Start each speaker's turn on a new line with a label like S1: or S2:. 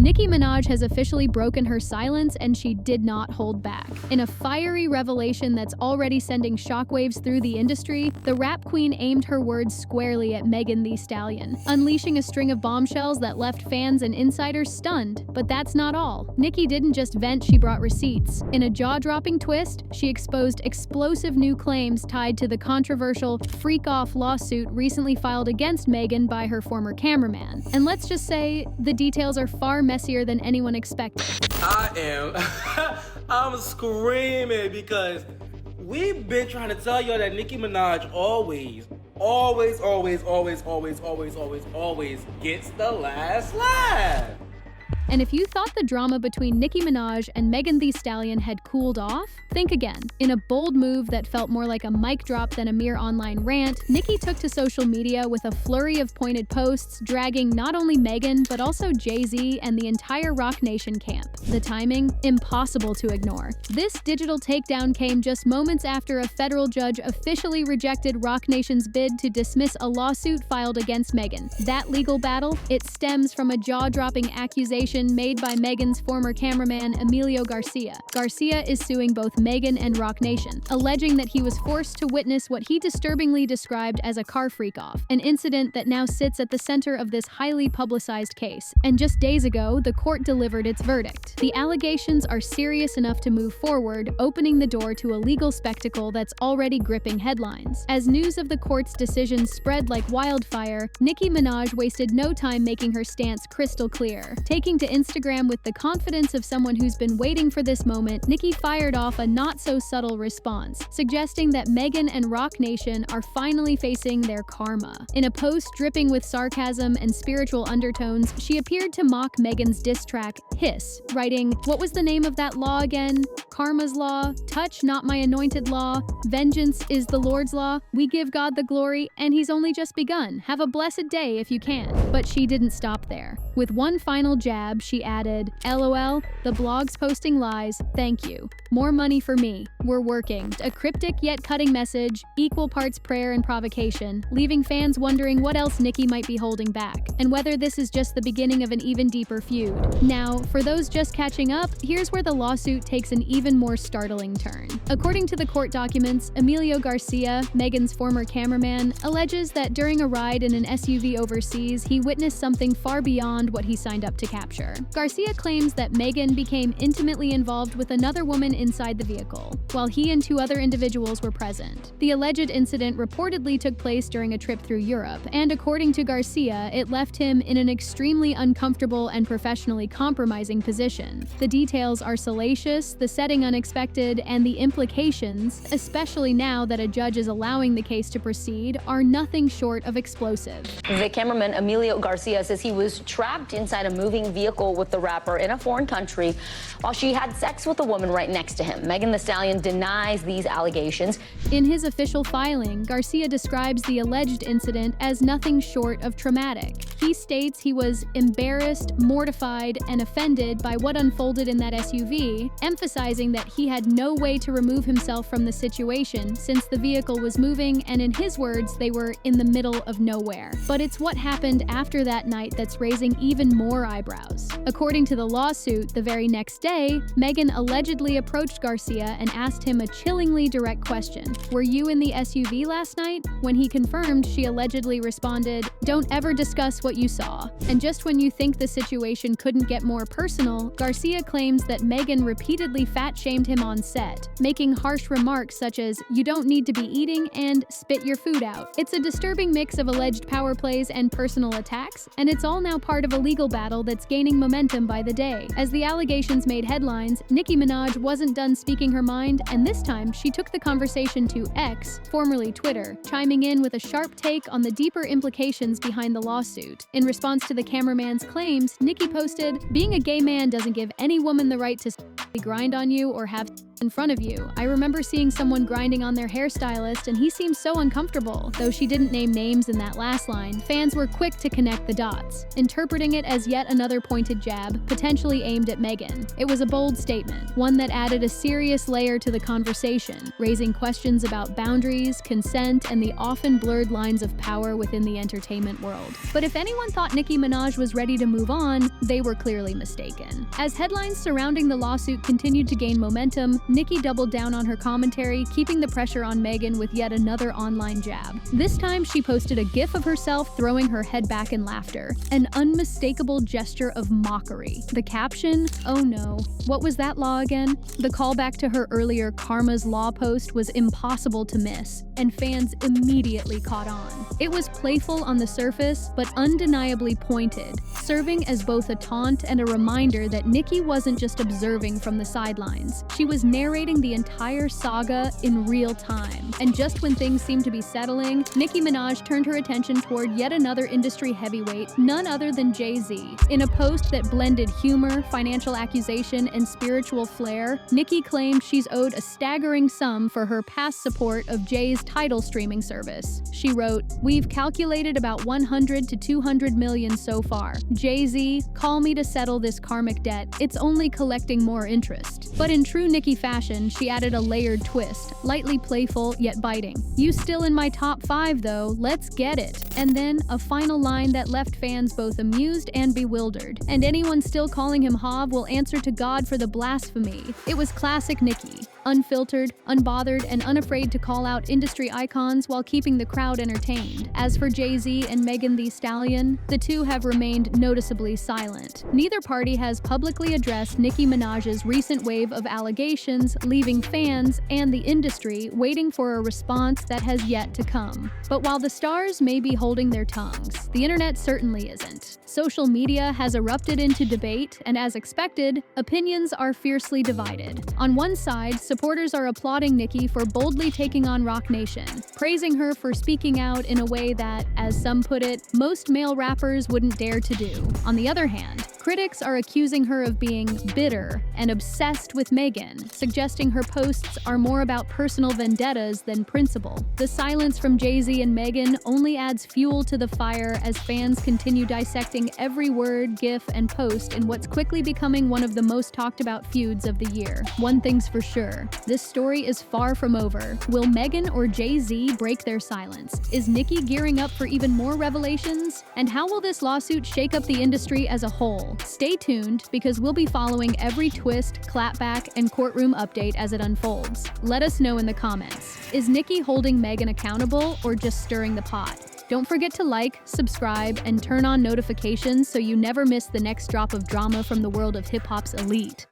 S1: Nicki Minaj has officially broken her silence, and she did not hold back. In a fiery revelation that's already sending shockwaves through the industry, the rap queen aimed her words squarely at Megan Thee Stallion, unleashing a string of bombshells that left fans and insiders stunned. But that's not all. Nicki didn't just vent, she brought receipts. In a jaw-dropping twist, she exposed explosive new claims tied to the controversial FreakOff lawsuit recently filed against Megan by her former cameraman. And let's just say, the details are far messier than anyone expected.
S2: I'm screaming because we've been trying to tell y'all that Nicki Minaj always gets the last laugh.
S1: And if you thought the drama between Nicki Minaj and Megan Thee Stallion had cooled off, think again. In a bold move that felt more like a mic drop than a mere online rant, Nicki took to social media with a flurry of pointed posts, dragging not only Megan, but also Jay-Z and the entire Roc Nation camp. The timing? Impossible to ignore. This digital takedown came just moments after a federal judge officially rejected Roc Nation's bid to dismiss a lawsuit filed against Megan. That legal battle? It stems from a jaw-dropping accusation made by Megan's former cameraman Emilio Garcia. Garcia is suing both Megan and Roc Nation, alleging that he was forced to witness what he disturbingly described as a car freak-off, an incident that now sits at the center of this highly publicized case. And just days ago, the court delivered its verdict. The allegations are serious enough to move forward, opening the door to a legal spectacle that's already gripping headlines. As news of the court's decision spread like wildfire, Nicki Minaj wasted no time making her stance crystal clear. Taking to Instagram with the confidence of someone who's been waiting for this moment, Nicki fired off a not-so-subtle response, suggesting that Megan and Roc Nation are finally facing their karma. In a post dripping with sarcasm and spiritual undertones, she appeared to mock Megan's diss track, Hiss, writing, "What was the name of that law again? Karma's law, touch not my anointed law, vengeance is the Lord's law, we give God the glory, and he's only just begun. Have a blessed day if you can." But she didn't stop there. With one final jab, she added, "LOL, the blog's posting lies, thank you. More money for me. We're working." A cryptic yet cutting message, equal parts prayer and provocation, leaving fans wondering what else Nicki might be holding back, and whether this is just the beginning of an even deeper feud. Now, for those just catching up, here's where the lawsuit takes an even more startling turn. According to the court documents, Emilio Garcia, Megan's former cameraman, alleges that during a ride in an SUV overseas, he witnessed something far beyond what he signed up to capture. Garcia claims that Megan became intimately involved with another woman inside the vehicle, while he and two other individuals were present. The alleged incident reportedly took place during a trip through Europe, and according to Garcia, it left him in an extremely uncomfortable and professionally compromising position. The details are salacious, the setting unexpected, and the implications, especially now that a judge is allowing the case to proceed, are nothing short of explosive.
S3: The cameraman Emilio Garcia says he was trapped inside a moving vehicle with the rapper in a foreign country while she had sex with a woman right next to him. Megan Thee Stallion denies these allegations.
S1: In his official filing, Garcia describes the alleged incident as nothing short of traumatic. He states he was embarrassed, mortified, and offended by what unfolded in that SUV, emphasizing that he had no way to remove himself from the situation since the vehicle was moving and, in his words, they were in the middle of nowhere. But it's what happened after that night that's raising even more eyebrows. According to the lawsuit, the very next day, Megan allegedly approached Garcia and asked him a chillingly direct question. "Were you in the SUV last night?" When he confirmed, she allegedly responded, "Don't ever discuss what you saw." And just when you think the situation couldn't get more personal, Garcia claims that Megan repeatedly fat-shamed him on set, making harsh remarks such as, "You don't need to be eating," and "Spit your food out." It's a disturbing mix of alleged power plays and personal attacks, and it's all now part of a legal battle that's gaining momentum by the day. As the allegations made headlines, Nicki Minaj wasn't done speaking her mind, and this time she took the conversation to X, formerly Twitter, chiming in with a sharp take on the deeper implications behind the lawsuit. In response to the cameraman's claims, Nicki posted, "Being a gay man doesn't give any woman the right to grind on you or have in front of you. I remember seeing someone grinding on their hairstylist and he seemed so uncomfortable. Though she didn't name names in that last line, fans were quick to connect the dots, interpreting it as yet another pointed jab, potentially aimed at Megan. It was a bold statement, one that added a serious layer to the conversation, raising questions about boundaries, consent, and the often blurred lines of power within the entertainment world. But if anyone thought Nicki Minaj was ready to move on, they were clearly mistaken. As headlines surrounding the lawsuit continued to gain momentum, Nicki doubled down on her commentary, keeping the pressure on Megan with yet another online jab. This time, she posted a gif of herself throwing her head back in laughter, an unmistakable gesture of mockery. The caption, "Oh no, what was that law again?" The callback to her earlier Karma's Law post was impossible to miss, and fans immediately caught on. It was playful on the surface, but undeniably pointed, serving as both a taunt and a reminder that Nicki wasn't just observing from the sidelines. She was narrating the entire saga in real time. And just when things seemed to be settling, Nicki Minaj turned her attention toward yet another industry heavyweight, none other than Jay-Z. In a post that blended humor, financial accusation, and spiritual flair, Nicki claimed she's owed a staggering sum for her past support of Jay's Tidal streaming service. She wrote, "We've calculated about 100 to 200 million so far. Jay-Z, call me to settle this karmic debt. It's only collecting more interest." But in true Nicki fashion, she added a layered twist, lightly playful yet biting. "You still in my top 5 though, let's get it." And then a final line that left fans both amused and bewildered. "And anyone still calling him Hav will answer to God for the blasphemy." It was classic Nicki. Unfiltered, unbothered, and unafraid to call out industry icons while keeping the crowd entertained. As for Jay-Z and Megan Thee Stallion, the two have remained noticeably silent. Neither party has publicly addressed Nicki Minaj's recent wave of allegations, leaving fans and the industry waiting for a response that has yet to come. But while the stars may be holding their tongues, the internet certainly isn't. Social media has erupted into debate, and as expected, opinions are fiercely divided. On one side, supporters are applauding Nicki for boldly taking on Roc Nation, praising her for speaking out in a way that, as some put it, most male rappers wouldn't dare to do. On the other hand, critics are accusing her of being bitter and obsessed with Megan, suggesting her posts are more about personal vendettas than principle. The silence from Jay-Z and Megan only adds fuel to the fire as fans continue dissecting every word, gif, and post in what's quickly becoming one of the most talked about feuds of the year. One thing's for sure, this story is far from over. Will Megan or Jay-Z break their silence? Is Nicki gearing up for even more revelations? And how will this lawsuit shake up the industry as a whole? Stay tuned, because we'll be following every twist, clapback, and courtroom update as it unfolds. Let us know in the comments. Is Nicki holding Megan accountable or just stirring the pot? Don't forget to like, subscribe, and turn on notifications so you never miss the next drop of drama from the world of hip-hop's elite.